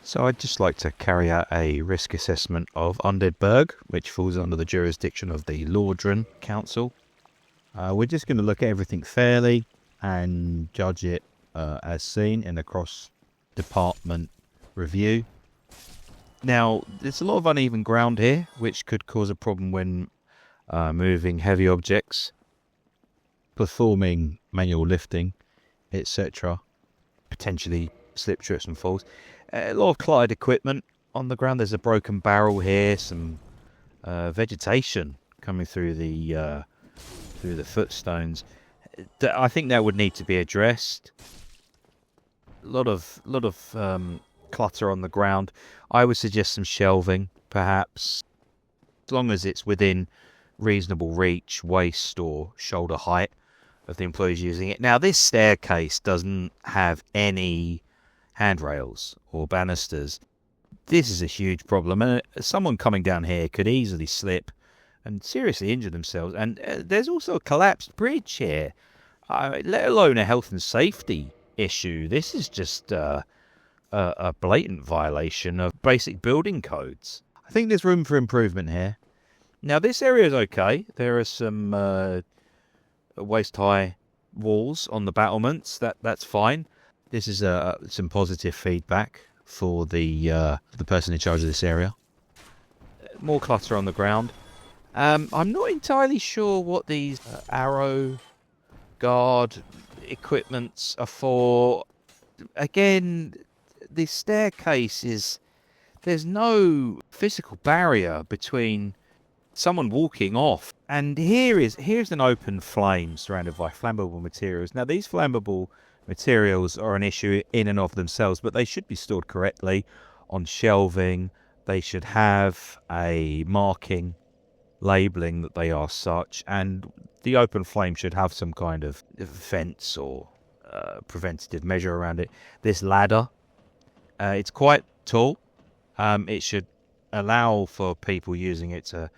So I'd just like to carry out a risk assessment of Undead Burg, which falls under the jurisdiction of the Lordran Council. We're just going to look at everything fairly and judge it as seen in a cross-department review. Now, there's a lot of uneven ground here, which could cause a problem when moving heavy objects, performing manual lifting, etc. Potentially slip, trips and falls. A lot of cluttered equipment on the ground. There's a broken barrel here, some vegetation coming through the footstones. I think that would need to be addressed. A lot of clutter on the ground. I would suggest some shelving, perhaps, as long as it's within reasonable reach, waist or shoulder height of the employees using it. Now, this staircase doesn't have any handrails or banisters. This is a huge problem, and someone coming down here could easily slip and seriously injure themselves. And there's also a collapsed bridge here, let alone a health and safety issue. This is just a blatant violation of basic building codes. I think there's room for improvement here. Now, this area is okay. There are some waist-high walls on the battlements. That's fine. This is some positive feedback for the person in charge of this area. More clutter on the ground. I'm not entirely sure what these arrow guard equipments are for. Again, the staircase is... There's no physical barrier between someone walking off. And here's an open flame surrounded by flammable materials. Now, these flammable materials are an issue in and of themselves, but they should be stored correctly on shelving. They should have a marking, labelling that they are such, and the open flame should have some kind of fence or preventative measure around it. This ladder, it's quite tall. It should allow for people using it to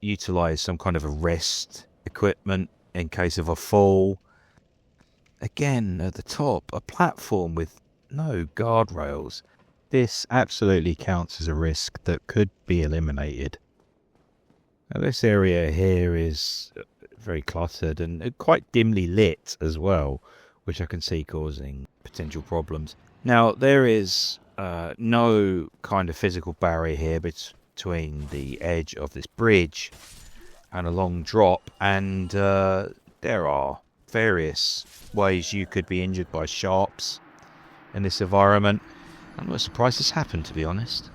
utilise some kind of a rest equipment in case of a fall. Again, at the top, a platform with no guardrails. This absolutely counts as a risk that could be eliminated. Now, this area here is very cluttered and quite dimly lit as well, which I can see causing potential problems. Now, there is no kind of physical barrier here between the edge of this bridge and a long drop, and there are various ways you could be injured by sharps in this environment. I'm not surprised this happened, to be honest.